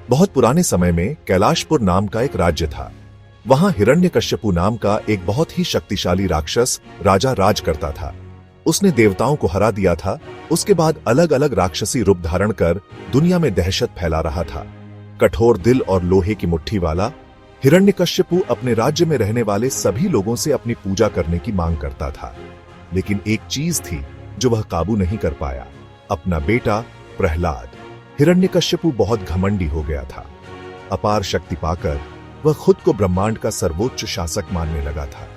बहुत पुराने समय में कैलाशपुर नाम का एक राज्य था। वहां हिरण्यकश्यपु नाम का एक बहुत ही शक्तिशाली राक्षस राजा राज करता था। उसने देवताओं को हरा दिया था। उसके बाद अलग अलग राक्षसी रूप धारण कर दुनिया में दहशत फैला रहा था। कठोर दिल और लोहे की मुट्ठी वाला हिरण्यकश्यपु अपने राज्य में रहने वाले सभी लोगों से अपनी पूजा करने की मांग करता था। लेकिन एक चीज थी जो वह काबू नहीं कर पाया, अपना बेटा प्रहलाद। हिरण्यकश्यपु बहुत घमंडी हो गया था। अपार शक्ति पाकर वह खुद को ब्रह्मांड का सर्वोच्च शासक मानने लगा था।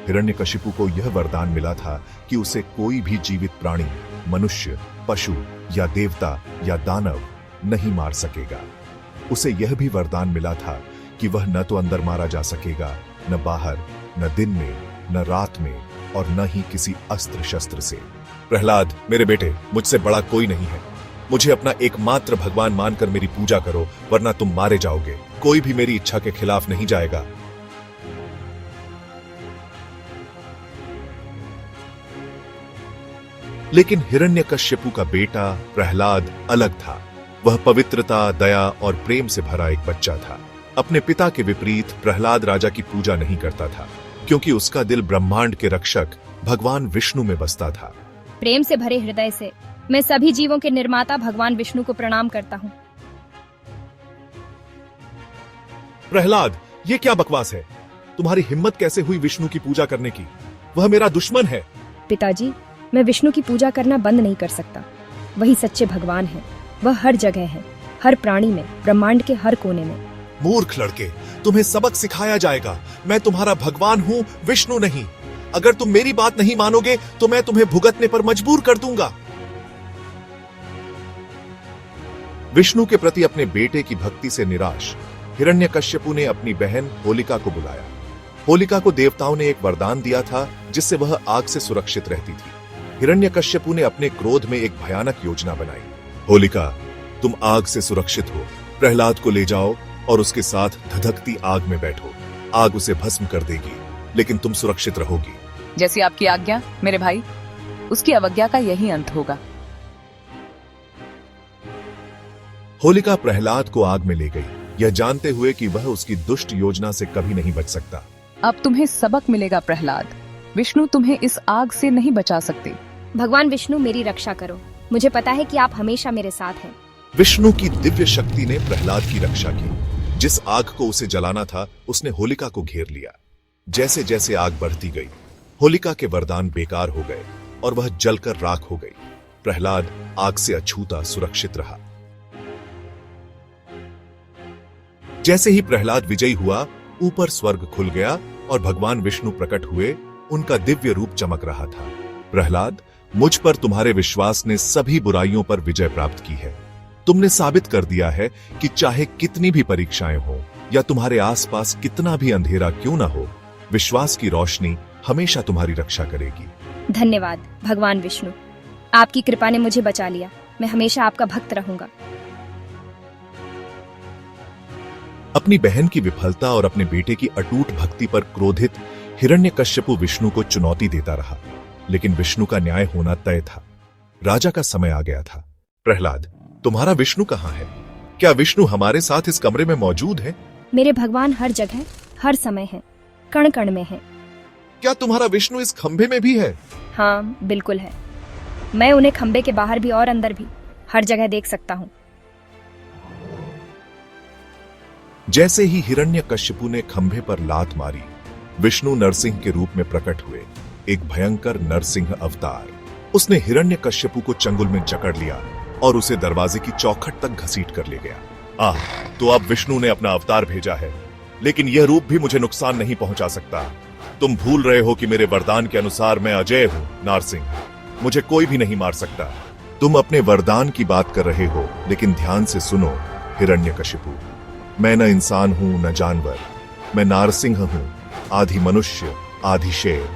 हिरण्यकशिपु को यह वरदान मिला था कि उसे कोई भी जीवित प्राणी, मनुष्य, पशु या देवता या दानव नहीं मार सकेगा। उसे यह भी वरदान मिला था कि वह न तो अंदर मारा जा सकेगा, न बाहर, न दिन में, न रात में, और न ही किसी अस्त्र शस्त्र से। प्रहलाद, मेरे बेटे, मुझसे बड़ा कोई नहीं है। मुझे अपना एकमात्र भगवान मानकर मेरी पूजा करो, वरना तुम मारे जाओगे। कोई भी मेरी इच्छा के खिलाफ नहीं जाएगा। लेकिन हिरण्यकश्यपु का बेटा प्रहलाद अलग था। वह पवित्रता, दया और प्रेम से भरा एक बच्चा था। अपने पिता के विपरीत प्रहलाद राजा की पूजा नहीं करता था, क्योंकि उसका दिल ब्रह्मांड के रक्षक भगवान विष्णु में बसता था। प्रेम से भरे हृदय से मैं सभी जीवों के निर्माता भगवान विष्णु को प्रणाम करता हूँ। प्रहलाद, ये क्या बकवास है? तुम्हारी हिम्मत कैसे हुई विष्णु की पूजा करने की? वह मेरा दुश्मन है। पिताजी, मैं विष्णु की पूजा करना बंद नहीं कर सकता। वही सच्चे भगवान हैं। वह हर जगह है, हर प्राणी में, ब्रह्मांड के हर कोने में। मूर्ख लड़के, तुम्हें सबक सिखाया जाएगा। मैं तुम्हारा भगवान हूँ, विष्णु नहीं। अगर तुम मेरी बात नहीं मानोगे तो मैं तुम्हें भुगतने पर मजबूर कर दूंगा। विष्णु के प्रति अपने बेटे की भक्ति से निराश हिरण्यकश्यपु ने अपनी बहन होलिका को बुलाया। होलिका को देवताओं ने एक वरदान दिया था जिससे वह आग से सुरक्षित रहती थी। हिरण्यकश्यपु ने अपने क्रोध में एक भयानक योजना बनाई। होलिका, तुम आग से सुरक्षित हो। प्रहलाद को ले जाओ और उसके साथ धधकती आग में बैठो। आग उसे भस्म कर देगी, लेकिन तुम सुरक्षित रहोगी। जैसी आपकी आज्ञा मेरे भाई। उसकी अवज्ञा का यही अंत होगा। होलिका प्रहलाद को आग में ले गई, यह जानते हुए कि वह उसकी दुष्ट योजना से कभी नहीं बच सकता। अब तुम्हें सबक मिलेगा प्रहलाद। विष्णु तुम्हें इस आग से नहीं बचा सकते। भगवान विष्णु, मेरी रक्षा करो। मुझे पता है कि आप हमेशा मेरे साथ हैं। विष्णु की दिव्य शक्ति ने प्रहलाद की रक्षा की। जिस आग को उसे जलाना था, उसने होलिका को घेर लिया। जैसे जैसे आग बढ़ती गई, होलिका के वरदान बेकार हो गए और वह जलकर राख हो गई। प्रहलाद आग से अछूता सुरक्षित रहा। जैसे ही प्रहलाद विजयी हुआ, ऊपर स्वर्ग खुल गया और भगवान विष्णु प्रकट हुए। उनका दिव्य रूप चमक रहा था। प्रहलाद, मुझ पर तुम्हारे विश्वास ने सभी बुराइयों पर विजय प्राप्त की है। तुमने साबित कर दिया है कि चाहे कितनी भी परीक्षाएं हो या तुम्हारे आसपास कितना भी अंधेरा क्यों ना हो, विश्वास की रोशनी हमेशा तुम्हारी रक्षा करेगी। धन्यवाद भगवान विष्णु। आपकी कृपा ने मुझे बचा लिया। मैं हमेशा आपका भक्त रहूंगा। अपनी बहन की विफलता और अपने बेटे की अटूट भक्ति पर क्रोधित हिरण्यकश्यपु विष्णु को चुनौती देता रहा, लेकिन विष्णु का न्याय होना तय था। राजा का समय आ गया था। प्रहलाद, तुम्हारा विष्णु कहाँ है? क्या विष्णु हमारे साथ इस कमरे में मौजूद है? मेरे भगवान हर जगह, हर समय है, कण कण में है। क्या तुम्हारा विष्णु इस खंभे में भी है? हाँ, बिल्कुल है। मैं उन्हें खंभे के बाहर भी और अंदर भी हर जगह देख सकता हूँ। जैसे ही हिरण्यकश्यपु ने खंभे पर लात मारी, विष्णु नरसिंह के रूप में प्रकट हुए, एक भयंकर नरसिंह अवतार। उसने हिरण्यकश्यपु को चंगुल में जकड़ लिया और उसे दरवाजे की चौखट तक घसीट कर ले गया। तो अब विष्णु ने अपना अवतार भेजा है, लेकिन यह रूप भी मुझे नुकसान नहीं पहुंचा सकता। तुम भूल रहे हो कि मेरे वरदान के अनुसार मैं अजय हूं, नारसिंह। मुझे कोई भी नहीं मार सकता। तुम अपने वरदान की बात कर रहे हो, लेकिन ध्यान से सुनो हिरण्यकशिपु। मैं न इंसान हूं न जानवर। मैं नारसिंह हूं, आधी मनुष्य आधी शेर।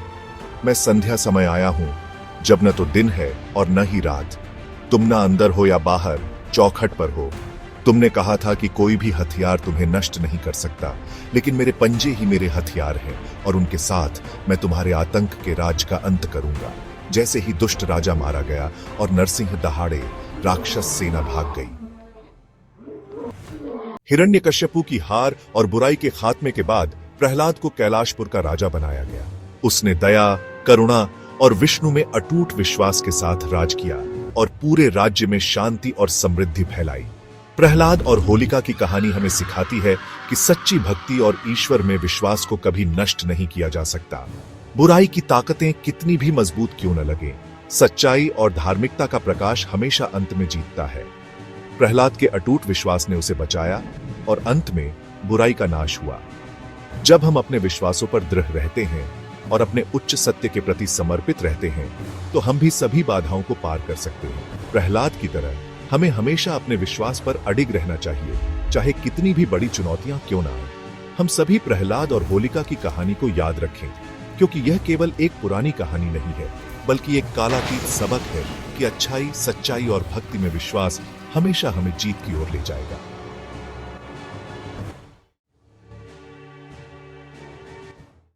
मैं संध्या समय आया हूं, जब न तो दिन है और न ही रात। तुम न अंदर हो या बाहर, चौखट पर हो। तुमने कहा था कि कोई भी हथियार तुम्हें नष्ट नहीं कर सकता, लेकिन मेरे पंजे ही मेरे हथियार हैं और उनके साथ मैं तुम्हारे आतंक के राज का अंत करूंगा। जैसे ही दुष्ट राजा मारा गया और नरसिंह दहाड़े, राक्षस सेना भाग गई। हिरण्यकश्यपु की हार और बुराई के खात्मे के बाद प्रहलाद को कैलाशपुर का राजा बनाया गया। उसने दया, करुणा और विष्णु में अटूट विश्वास के साथ राज किया और पूरे राज्य में शांति और समृद्धि फैलाई। प्रहलाद और होलिका की कहानी हमें सिखाती है कि सच्ची भक्ति और ईश्वर में विश्वास को कभी नष्ट नहीं किया जा सकता। बुराई की ताकतें कितनी भी मजबूत क्यों न लगे, सच्चाई और धार्मिकता का प्रकाश हमेशा अंत में जीतता है। प्रहलाद के अटूट विश्वास ने उसे बचाया और अंत में बुराई का नाश हुआ। जब हम अपने विश्वासों पर दृढ़ रहते हैं और अपने उच्च सत्य के प्रति समर्पित रहते हैं तो हम भी सभी बाधाओं को पार कर सकते हैं। प्रहलाद की तरह हमें हमेशा अपने विश्वास पर अडिग रहना चाहिए, चाहे कितनी भी बड़ी चुनौतियां क्यों ना आए। हम सभी प्रहलाद और होलिका की कहानी को याद रखें, क्योंकि यह केवल एक पुरानी कहानी नहीं है, बल्कि एक कालातीत सबक है कि अच्छाई, सच्चाई और भक्ति में विश्वास हमेशा हमें जीत की ओर ले जाएगा।